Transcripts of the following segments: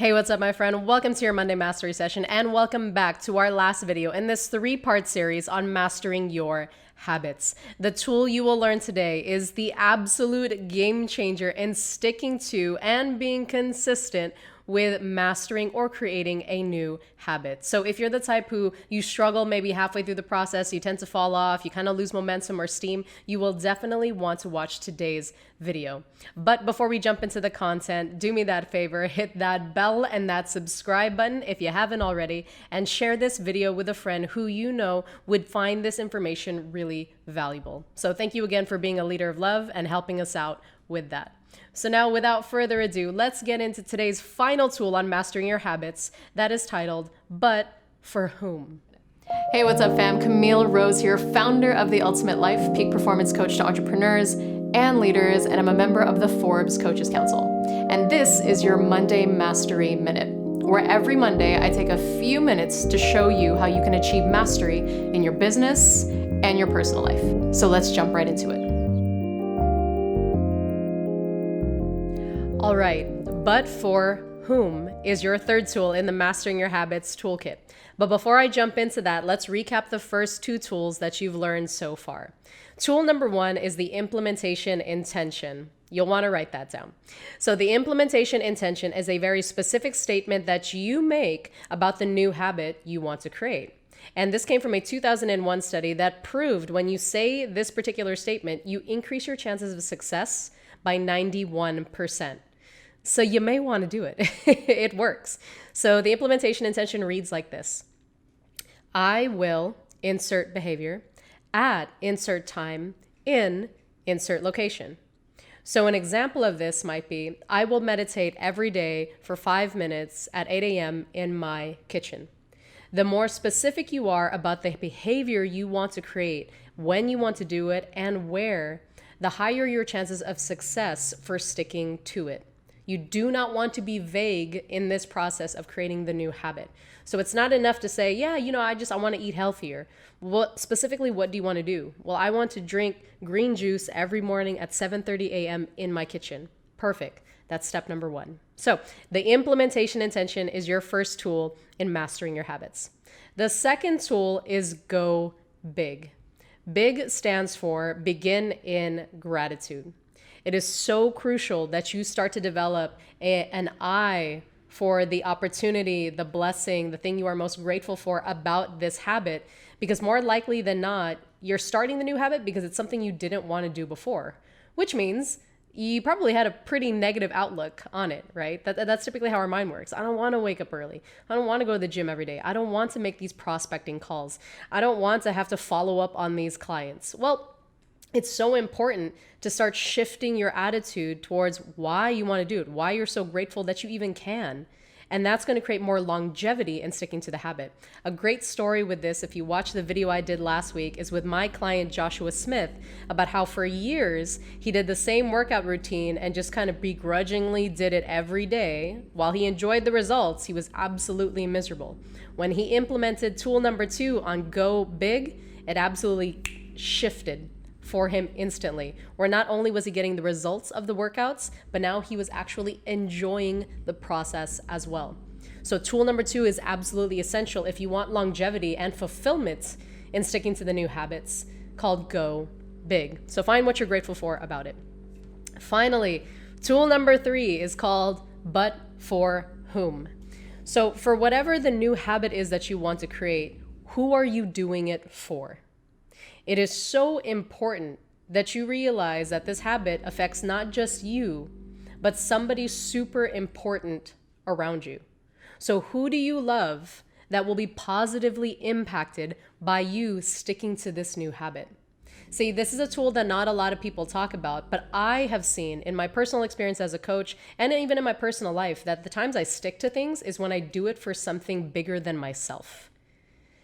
Hey, what's up, my friend? Welcome to your Monday Mastery session, and welcome back to our last video in this 3-part series on mastering your habits. The tool you will learn today is the absolute game changer in sticking to and being consistent with mastering or creating a new habit. So if you're the type who you struggle maybe halfway through the process, you tend to fall off, you kind of lose momentum or steam, you will definitely want to watch today's video. But before we jump into the content, do me that favor, hit that bell and that subscribe button if you haven't already, and share this video with a friend who you know would find this information really valuable. So thank you again for being a leader of love and helping us out with that. So now, without further ado, let's get into today's final tool on mastering your habits that is titled, But for Whom? Hey, what's up, fam? Kamille Rose here, founder of The Ultimate Life, peak performance coach to entrepreneurs and leaders, and I'm a member of the Forbes Coaches Council. And this is your Monday Mastery Minute, where every Monday I take a few minutes to show you how you can achieve mastery in your business and your personal life. So let's jump right into it. All right, but for whom is your third tool in the Mastering Your Habits toolkit. But before I jump into that, let's recap the first 2 tools that you've learned so far. Tool number 1 is the implementation intention. You'll want to write that down. So the implementation intention is a very specific statement that you make about the new habit you want to create. And this came from a 2001 study that proved when you say this particular statement, you increase your chances of success by 91%. So you may want to do it. It works. So the implementation intention reads like this. I will insert behavior at insert time in insert location. So an example of this might be, I will meditate every day for 5 minutes at 8 a.m. in my kitchen. The more specific you are about the behavior you want to create, when you want to do it, and where, the higher your chances of success for sticking to it. You do not want to be vague in this process of creating the new habit. So it's not enough to say, yeah, I want to eat healthier. What do you want to do? Well, I want to drink green juice every morning at 7:30 a.m. in my kitchen. Perfect. That's step number 1. So the implementation intention is your first tool in mastering your habits. The second tool is go big. Big stands for begin in gratitude. It is so crucial that you start to develop an eye for the opportunity, the blessing, the thing you are most grateful for about this habit, because more likely than not, you're starting the new habit because it's something you didn't want to do before, which means you probably had a pretty negative outlook on it, right? That's typically how our mind works. I don't want to wake up early. I don't want to go to the gym every day. I don't want to make these prospecting calls. I don't want to have to follow up on these clients. Well, it's so important to start shifting your attitude towards why you want to do it, why you're so grateful that you even can. And that's going to create more longevity in sticking to the habit. A great story with this, if you watch the video I did last week, is with my client Joshua Smith, about how for years he did the same workout routine and just kind of begrudgingly did it every day. While he enjoyed the results, he was absolutely miserable. When he implemented tool number 2 on go big, it absolutely shifted for him instantly, where not only was he getting the results of the workouts, but now he was actually enjoying the process as well. So tool number 2 is absolutely essential if you want longevity and fulfillment in sticking to the new habits, called go big. So find what you're grateful for about it. Finally, tool number 3 is called but for whom. So for whatever the new habit is that you want to create, who are you doing it for? It is so important that you realize that this habit affects not just you, but somebody super important around you. So who do you love that will be positively impacted by you sticking to this new habit? See, this is a tool that not a lot of people talk about, but I have seen in my personal experience as a coach and even in my personal life that the times I stick to things is when I do it for something bigger than myself.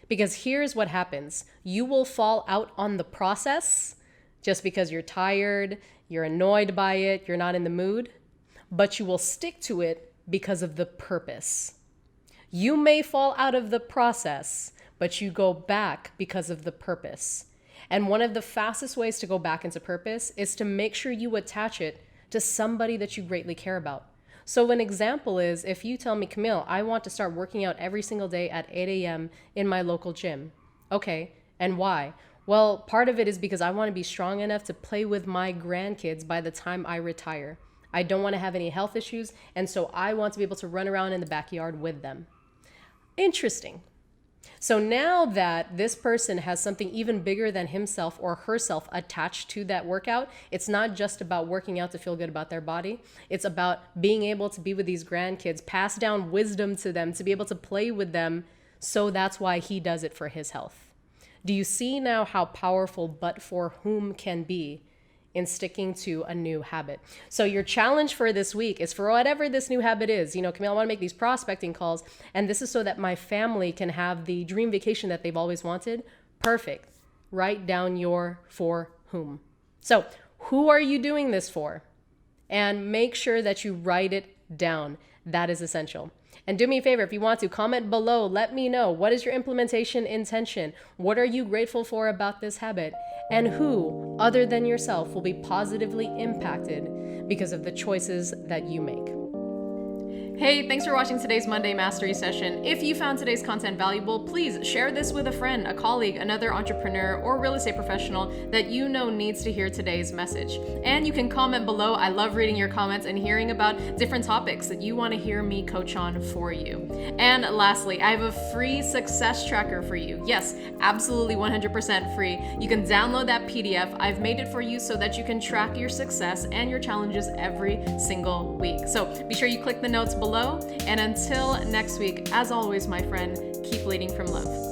Because here's what happens. You will fall out on the process just because you're tired, you're annoyed by it, you're not in the mood, but you will stick to it because of the purpose. You may fall out of the process, but you go back because of the purpose. And one of the fastest ways to go back into purpose is to make sure you attach it to somebody that you greatly care about. So an example is if you tell me, Kamille, I want to start working out every single day at 8 a.m. in my local gym. Okay, and why? Well, part of it is because I want to be strong enough to play with my grandkids by the time I retire. I don't want to have any health issues, and so I want to be able to run around in the backyard with them. Interesting. So now that this person has something even bigger than himself or herself attached to that workout, it's not just about working out to feel good about their body. It's about being able to be with these grandkids, pass down wisdom to them, to be able to play with them. So that's why he does it for his health. Do you see now how powerful but for whom can be in sticking to a new habit? So your challenge for this week is for whatever this new habit is. Kamille, I want to make these prospecting calls, and this is so that my family can have the dream vacation that they've always wanted. Perfect. Write down your for whom. So who are you doing this for? And make sure that you write it down. That is essential. And do me a favor, if you want to, comment below. Let me know, what is your implementation intention? What are you grateful for about this habit? And who, other than yourself, will be positively impacted because of the choices that you make? Hey, thanks for watching today's Monday Mastery session. If you found today's content valuable, please share this with a friend, a colleague, another entrepreneur, or real estate professional that you know needs to hear today's message. And you can comment below. I love reading your comments and hearing about different topics that you want to hear me coach on for you. And lastly, I have a free success tracker for you. Yes, absolutely 100% free. You can download that PDF. I've made it for you so that you can track your success and your challenges every single week. So be sure you click the notes below. And until next week, as always, my friend, keep leading from love.